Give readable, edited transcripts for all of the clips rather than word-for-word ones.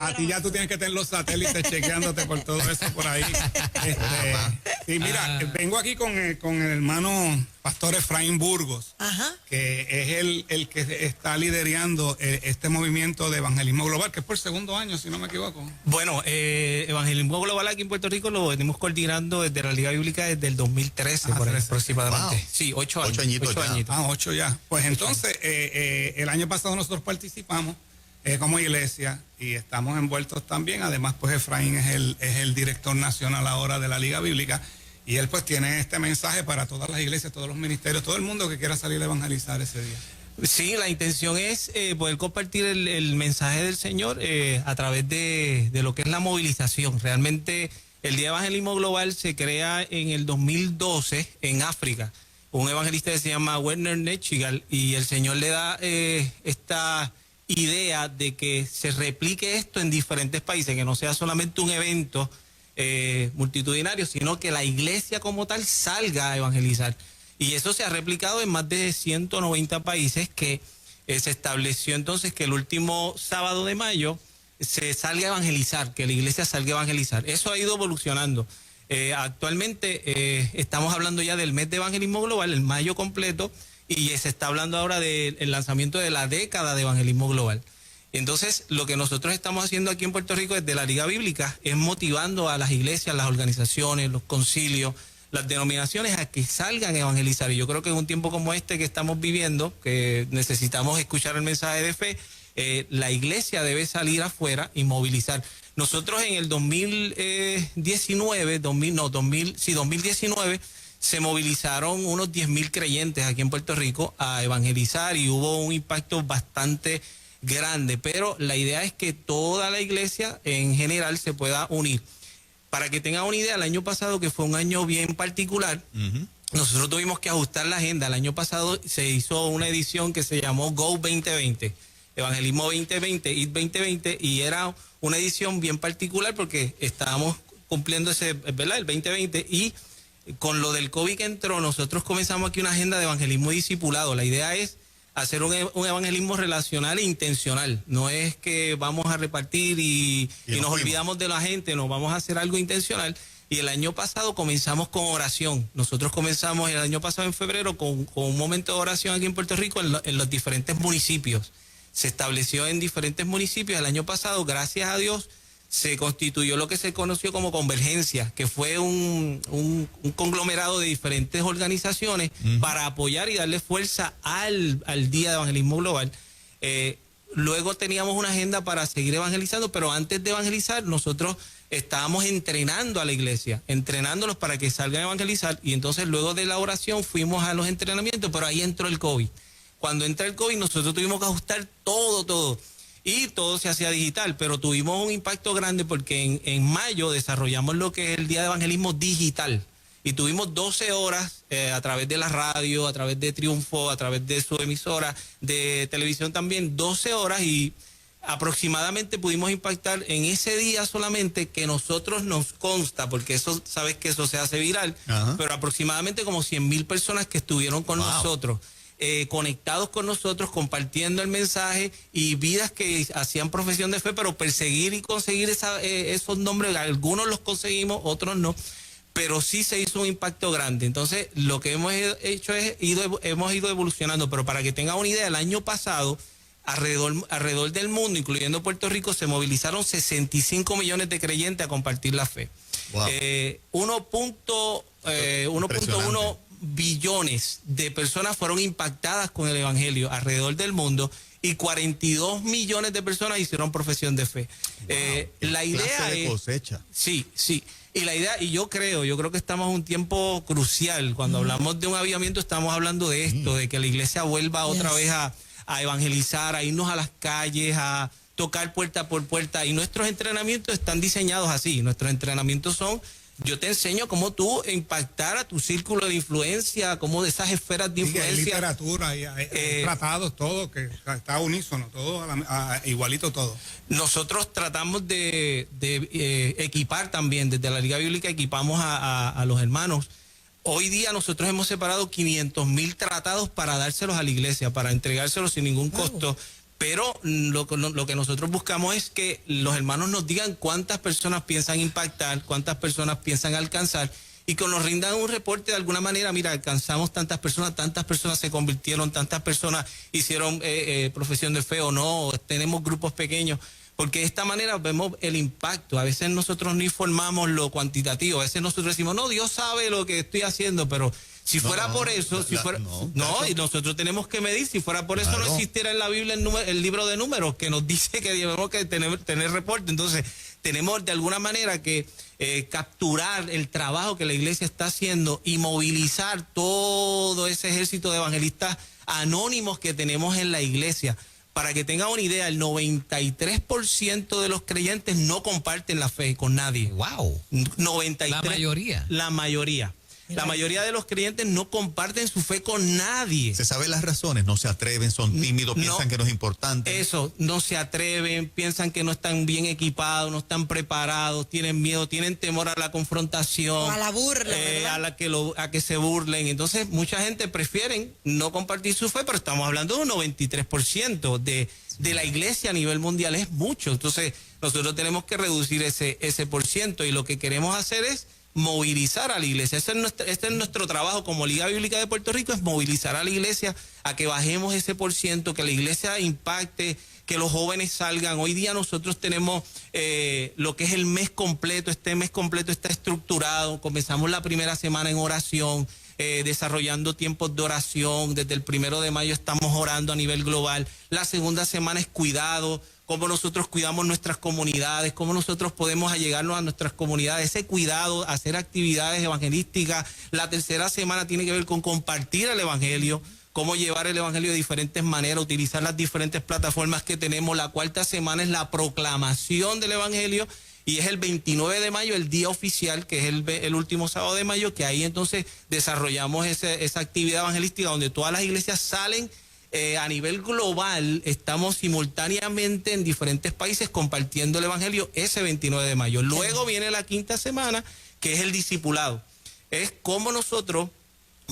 A ti ya tú tienes que tener los satélites chequeándote por todo eso por ahí. Y mira, vengo aquí con el hermano Pastor Efraín Burgos, que es el que está liderando este movimiento de evangelismo global, que es por segundo año, si no me equivoco. Bueno, evangelismo global aquí en Puerto Rico lo venimos coordinando desde la Liga Bíblica desde el 2013, por ahí, aproximadamente. Wow. Sí, 8 años. 8 añitos. 8 añitos. 8 ya. Pues entonces, el año pasado nosotros participamos como iglesia y estamos envueltos también. Además, pues Efraín es el director nacional ahora de la Liga Bíblica y él pues tiene este mensaje para todas las iglesias, todos los ministerios, todo el mundo que quiera salir a evangelizar ese día. Sí, la intención es poder compartir el mensaje del Señor a través de lo que es la movilización. Realmente el Día de Evangelismo Global se crea en el 2012 en África. Un evangelista que se llama Werner Nechigal, y el Señor le da esta idea de que se replique esto en diferentes países, que no sea solamente un evento multitudinario, sino que la iglesia como tal salga a evangelizar. Y eso se ha replicado en más de 190 países, que se estableció entonces que el último sábado de mayo se salga a evangelizar, que la iglesia salga a evangelizar. Eso ha ido evolucionando. Actualmente estamos hablando ya del mes de evangelismo global, el mayo completo, y se está hablando ahora del lanzamiento de la década de evangelismo global. Entonces, lo que nosotros estamos haciendo aquí en Puerto Rico desde la Liga Bíblica es motivando a las iglesias, las organizaciones, los concilios, las denominaciones a que salgan a evangelizar. Y yo creo que en un tiempo como este que estamos viviendo, que necesitamos escuchar el mensaje de fe, la iglesia debe salir afuera y movilizar. Nosotros en el 2019, se movilizaron unos 10.000 creyentes aquí en Puerto Rico a evangelizar y hubo un impacto bastante grande, pero la idea es que toda la iglesia en general se pueda unir. Para que tengan una idea, el año pasado, que fue un año bien particular, nosotros tuvimos que ajustar la agenda. El año pasado se hizo una edición que se llamó Go 2020, Evangelismo 2020, IT 2020, y era una edición bien particular porque estábamos cumpliendo ¿verdad? El 2020, y con lo del COVID que entró, nosotros comenzamos aquí una agenda de evangelismo discipulado. La idea es hacer un evangelismo relacional e intencional. No es que vamos a repartir y nos olvidamos de la gente, no, vamos a hacer algo intencional. Y el año pasado comenzamos con oración. Nosotros comenzamos el año pasado en febrero con un momento de oración aquí en Puerto Rico en los diferentes municipios. Se estableció en diferentes municipios. El año pasado, gracias a Dios, se constituyó lo que se conoció como Convergencia, que fue un conglomerado de diferentes organizaciones para apoyar y darle fuerza al Día de Evangelismo Global. Luego teníamos una agenda para seguir evangelizando, pero antes de evangelizar nosotros estábamos entrenando a la iglesia, entrenándolos para que salgan a evangelizar, y entonces luego de la oración fuimos a los entrenamientos, pero ahí entró el COVID. Cuando entra el COVID nosotros tuvimos que ajustar todo. Y todo se hacía digital, pero tuvimos un impacto grande porque en mayo desarrollamos lo que es el Día de Evangelismo Digital. Y tuvimos 12 horas a través de la radio, a través de Triunfo, a través de su emisora, de televisión también, 12 horas, y aproximadamente pudimos impactar en ese día solamente, que nosotros nos consta, porque eso, sabes que eso se hace viral, pero aproximadamente como 100.000 personas que estuvieron con nosotros. Conectados con nosotros, compartiendo el mensaje, y vidas que hacían profesión de fe, pero perseguir y conseguir esos nombres, algunos los conseguimos, otros no, pero sí se hizo un impacto grande. Entonces, lo que hemos hecho es, hemos ido evolucionando, pero para que tengan una idea, el año pasado, alrededor del mundo, incluyendo Puerto Rico, se movilizaron 65 millones de creyentes a compartir la fe. Wow. 1.1 billones de personas fueron impactadas con el evangelio alrededor del mundo, y 42 millones de personas hicieron profesión de fe. Wow, la idea de es cosecha. Sí. Y la idea, y yo creo que estamos en un tiempo crucial. Cuando hablamos de un avivamiento, estamos hablando de esto, de que la iglesia vuelva otra vez a evangelizar, a irnos a las calles, a tocar puerta por puerta. Y nuestros entrenamientos están diseñados así. Nuestros entrenamientos son: yo te enseño cómo tú impactar a tu círculo de influencia, cómo de esas esferas de influencia. Hay literatura, hay tratados, todo, que está unísono, todo, igualito todo. Nosotros tratamos de equipar también, desde la Liga Bíblica equipamos a los hermanos. Hoy día nosotros hemos separado 500.000 tratados para dárselos a la iglesia, para entregárselos sin ningún costo, Pero lo que nosotros buscamos es que los hermanos nos digan cuántas personas piensan impactar, cuántas personas piensan alcanzar, y que nos rindan un reporte de alguna manera. Mira, alcanzamos tantas personas se convirtieron, tantas personas hicieron profesión de fe o no, tenemos grupos pequeños, porque de esta manera vemos el impacto. A veces nosotros no informamos lo cuantitativo, a veces nosotros decimos, no, Dios sabe lo que estoy haciendo, pero si fuera por eso, y nosotros tenemos que medir. Si fuera por eso, no existiera en la Biblia el libro de Números, que nos dice que debemos que tener reporte. Entonces, tenemos de alguna manera que capturar el trabajo que la iglesia está haciendo y movilizar todo ese ejército de evangelistas anónimos que tenemos en la iglesia. Para que tengan una idea, el 93% de los creyentes no comparten la fe con nadie. ¡Wow! 93%. La mayoría. La mayoría. La mayoría de los creyentes no comparten su fe con nadie. ¿Se saben las razones? No se atreven, son tímidos, piensan que no es importante. Eso, no se atreven, piensan que no están bien equipados, no están preparados, tienen miedo, tienen temor a la confrontación. O a la burla, a que se burlen. Entonces, mucha gente prefieren no compartir su fe, pero estamos hablando de un 93% de la iglesia a nivel mundial, es mucho. Entonces, nosotros tenemos que reducir ese %, y lo que queremos hacer es movilizar a la iglesia. Este es nuestro trabajo como Liga Bíblica de Puerto Rico, es movilizar a la iglesia a que bajemos ese %, que la iglesia impacte, que los jóvenes salgan. Hoy día nosotros tenemos lo que es el mes completo. Este mes completo está estructurado. Comenzamos la primera semana en oración, desarrollando tiempos de oración. Desde el 1 de mayo estamos orando a nivel global. La segunda semana es cuidado, cómo nosotros cuidamos nuestras comunidades, cómo nosotros podemos allegarnos a nuestras comunidades, ese cuidado, hacer actividades evangelísticas. La tercera semana tiene que ver con compartir el evangelio, cómo llevar el evangelio de diferentes maneras, utilizar las diferentes plataformas que tenemos. La cuarta semana es la proclamación del evangelio, y es el 29 de mayo, el día oficial, que es el último sábado de mayo, que ahí entonces desarrollamos esa actividad evangelística donde todas las iglesias salen. A nivel global, estamos simultáneamente en diferentes países compartiendo el evangelio ese 29 de mayo. Luego viene la quinta semana, que es el discipulado. Es cómo nosotros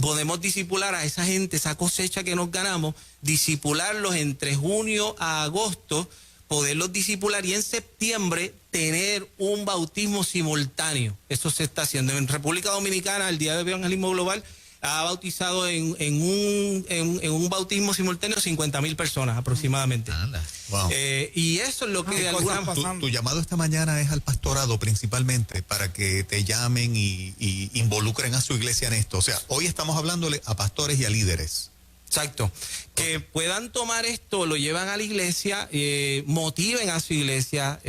podemos discipular a esa gente, esa cosecha que nos ganamos, discipularlos entre junio a agosto, poderlos discipular, y en septiembre tener un bautismo simultáneo. Eso se está haciendo. En República Dominicana, el Día de Evangelismo Global ha bautizado en un bautismo simultáneo 50,000 personas aproximadamente. Anda. Wow. Y eso es lo que de alguna manera... Tu llamado esta mañana es al pastorado principalmente, para que te llamen y involucren a su iglesia en esto. O sea, hoy estamos hablándole a pastores y a líderes. Exacto. Que puedan tomar esto, lo llevan a la iglesia, motiven a su iglesia,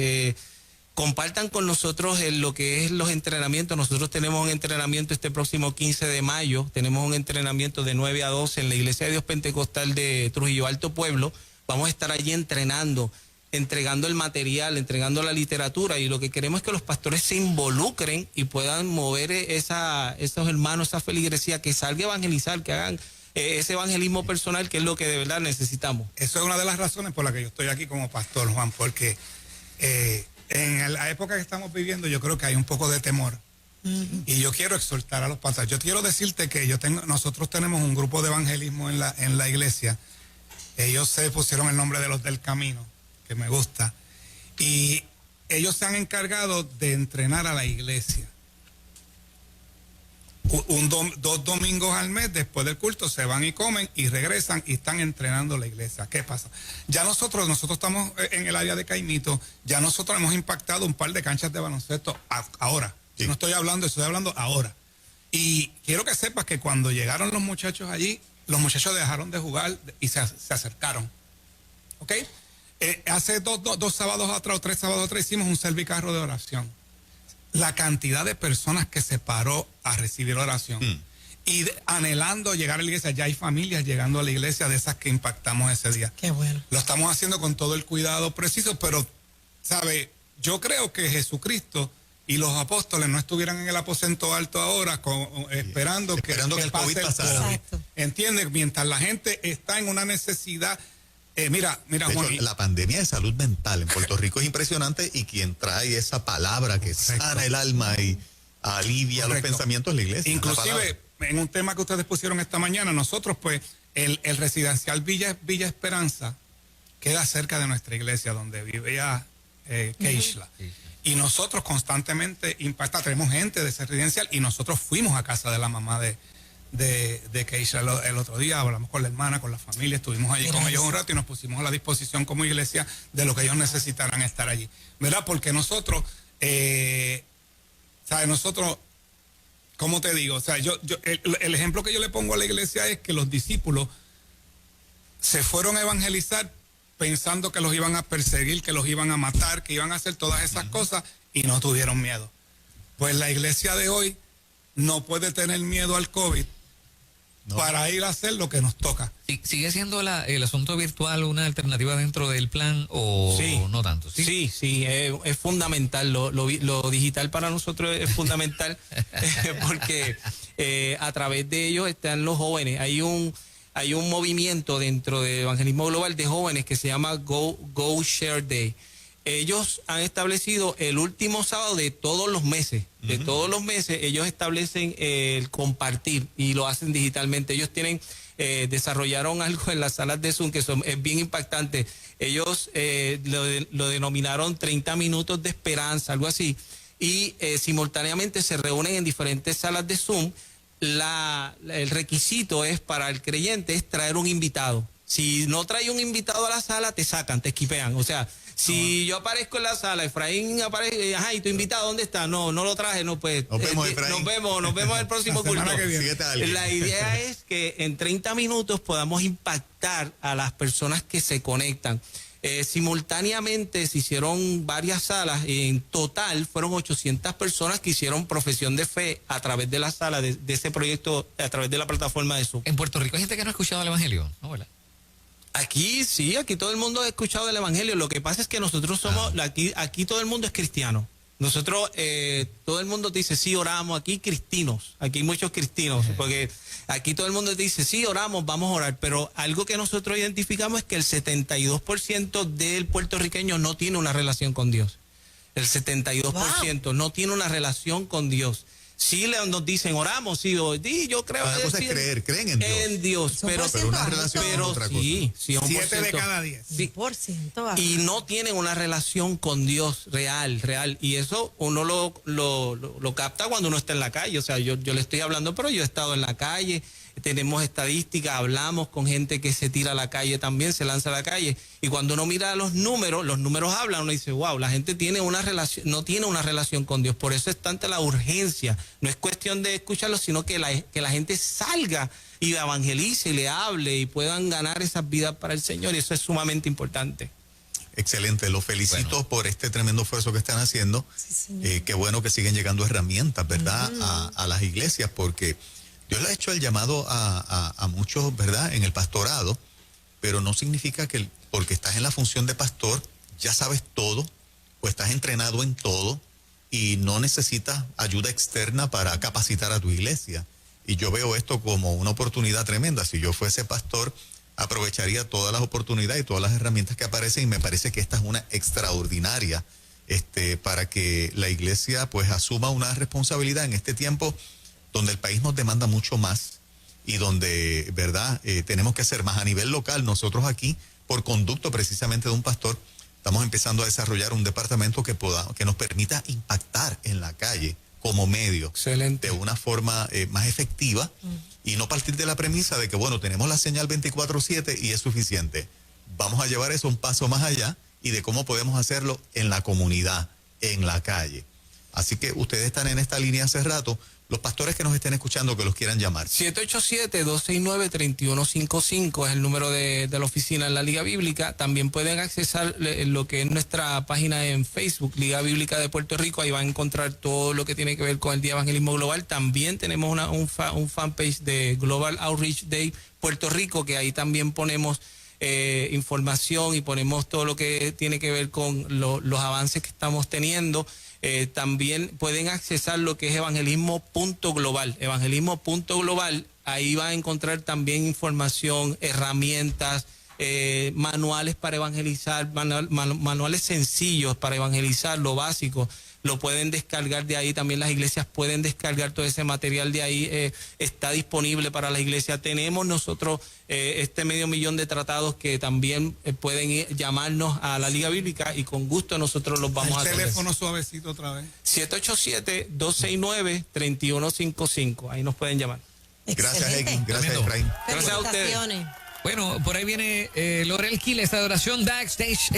compartan con nosotros lo que es los entrenamientos. Nosotros tenemos un entrenamiento este próximo 15 de mayo, tenemos un entrenamiento de 9 a 12 en la Iglesia de Dios Pentecostal de Trujillo Alto Pueblo. Vamos a estar allí entrenando, entregando el material, entregando la literatura, y lo que queremos es que los pastores se involucren y puedan mover esos hermanos, esa feligresía, que salga a evangelizar, que hagan ese evangelismo personal, que es lo que de verdad necesitamos. Eso es una de las razones por las que yo estoy aquí como pastor, Juan, porque en la época que estamos viviendo yo creo que hay un poco de temor. Y yo quiero exhortar a los pastores. Yo quiero decirte que nosotros tenemos un grupo de evangelismo en la iglesia. Ellos se pusieron el nombre de los del camino, que me gusta. Y ellos se han encargado de entrenar a la iglesia. 2 domingos al mes después del culto se van y comen y regresan y están entrenando la iglesia. ¿Qué pasa? Ya nosotros estamos en el área de Caimito, ya nosotros hemos impactado un par de canchas de baloncesto ahora. Sí. No estoy hablando ahora. Y quiero que sepas que cuando llegaron los muchachos allí, los muchachos dejaron de jugar y se acercaron. ¿Ok? Hace 2 sábados atrás o 3 sábados atrás hicimos un servicarro de oración. La cantidad de personas que se paró a recibir oración y anhelando llegar a la iglesia. Ya hay familias llegando a la iglesia de esas que impactamos ese día. Qué bueno. Lo estamos haciendo con todo el cuidado preciso, pero, ¿sabe? Yo creo que Jesucristo y los apóstoles no estuvieran en el aposento alto ahora esperando que el COVID pasara. ¿Entiendes? Mientras la gente está en una necesidad. Mira, Juan. La pandemia de salud mental en Puerto Rico es impresionante, y quien trae esa palabra que sana el alma y alivia los pensamientos de la iglesia. Inclusive, en un tema que ustedes pusieron esta mañana, nosotros pues, el residencial Villa Esperanza, queda cerca de nuestra iglesia, donde vivía Keishla. Y nosotros constantemente tenemos gente de ese residencial, y nosotros fuimos a casa de la mamá de Keishla el otro día, hablamos con la hermana, con la familia, estuvimos allí con ellos un rato y nos pusimos a la disposición como iglesia de lo que ellos necesitaran estar allí, ¿verdad? Porque nosotros, ¿sabes? Nosotros, ¿cómo te digo? O sea, el ejemplo que yo le pongo a la iglesia es que los discípulos se fueron a evangelizar pensando que los iban a perseguir, que los iban a matar, que iban a hacer todas esas cosas, y no tuvieron miedo. Pues la iglesia de hoy no puede tener miedo al COVID para ir a hacer lo que nos toca. ¿Sigue siendo el asunto virtual una alternativa dentro del plan o no tanto? Sí, es fundamental. Lo digital para nosotros es fundamental porque a través de ellos están los jóvenes. Hay un movimiento dentro del Evangelismo Global de jóvenes que se llama Go Share Day. Ellos han establecido el último sábado de todos los meses. De todos los meses ellos establecen el compartir y lo hacen digitalmente. Ellos desarrollaron algo en las salas de Zoom que es bien impactante. Ellos lo denominaron 30 minutos de esperanza, algo así. Y simultáneamente se reúnen en diferentes salas de Zoom. El requisito para el creyente es traer un invitado. Si no trae un invitado a la sala, te sacan, te esquipean. O sea, si yo aparezco en la sala, Efraín aparece, ¿y tu invitado dónde está? No lo traje, no, pues. Nos vemos, Efraín. Nos vemos en el próximo culto. La idea es que en 30 minutos podamos impactar a las personas que se conectan. Simultáneamente se hicieron varias salas y en total fueron 800 personas que hicieron profesión de fe a través de la sala de ese proyecto, a través de la plataforma de Zoom. En Puerto Rico hay gente que no ha escuchado el Evangelio, ¿no, verdad? Aquí sí, aquí todo el mundo ha escuchado del Evangelio. Lo que pasa es que nosotros somos, aquí todo el mundo es cristiano. Nosotros, todo el mundo te dice, sí, oramos, aquí cristinos, aquí hay muchos cristinos, porque aquí todo el mundo te dice, sí, oramos, vamos a orar, pero algo que nosotros identificamos es que el 72% del puertorriqueño no tiene una relación con Dios. El 72% no tiene una relación con Dios. Sí nos dicen, oramos, sí, yo creo. Una cosa es creer, creen en Dios. En Dios, pero una relación es otra cosa. Sí, 7 de cada 10. Sí. Y no tienen una relación con Dios real. Y eso uno lo capta cuando uno está en la calle. O sea, yo le estoy hablando, pero yo he estado en la calle, tenemos estadísticas, hablamos con gente que se tira a la calle también, se lanza a la calle. Y cuando uno mira los números hablan, uno dice, wow, la gente no tiene una relación con Dios. Por eso es tanta la urgencia. No es cuestión de escucharlo, sino que la gente salga y evangelice y le hable y puedan ganar esas vidas para el Señor. Y eso es sumamente importante. Excelente, los felicito por este tremendo esfuerzo que están haciendo. Qué bueno que siguen llegando herramientas, ¿verdad? A las iglesias, porque Dios le ha hecho el llamado a muchos, ¿verdad?, en el pastorado, pero no significa que porque estás en la función de pastor ya sabes todo o estás entrenado en todo y no necesitas ayuda externa para capacitar a tu iglesia. Y yo veo esto como una oportunidad tremenda. Si yo fuese pastor, aprovecharía todas las oportunidades y todas las herramientas que aparecen, y me parece que esta es una extraordinaria para que la iglesia pues asuma una responsabilidad en este tiempo donde el país nos demanda mucho más y donde, ¿verdad?, tenemos que hacer más a nivel local. Nosotros aquí, por conducto precisamente de un pastor, estamos empezando a desarrollar un departamento que nos permita impactar en la calle como medio. Excelente. De una forma más efectiva y no partir de la premisa de que, bueno, tenemos la señal 24/7 y es suficiente. Vamos a llevar eso un paso más allá y de cómo podemos hacerlo en la comunidad, en la calle. Así que ustedes están en esta línea hace rato. Los pastores que nos estén escuchando, que los quieran llamar. 787-269-3155 es el número de la oficina en la Liga Bíblica. También pueden accesar lo que es nuestra página en Facebook, Liga Bíblica de Puerto Rico. Ahí van a encontrar todo lo que tiene que ver con el Día Evangelismo Global. También tenemos un fanpage de Global Outreach Day Puerto Rico, que ahí también ponemos información y ponemos todo lo que tiene que ver con los avances que estamos teniendo. También pueden accesar lo que es evangelismo.global. Evangelismo.global, ahí van a encontrar también información, herramientas, manuales para evangelizar, manuales sencillos para evangelizar, lo básico. Lo pueden descargar de ahí, también las iglesias pueden descargar todo ese material de ahí, está disponible para la iglesia. Tenemos nosotros este 500,000 de tratados que también pueden llamarnos a la Liga Bíblica y con gusto nosotros los vamos a hacer. El teléfono suavecito otra vez. 787-269-3155, ahí nos pueden llamar. Gracias, Excelente. Egin. Gracias, Efraín. Gracias a ustedes. Felicitaciones. Bueno, por ahí viene Lorel Quiles, esta adoración Backstage.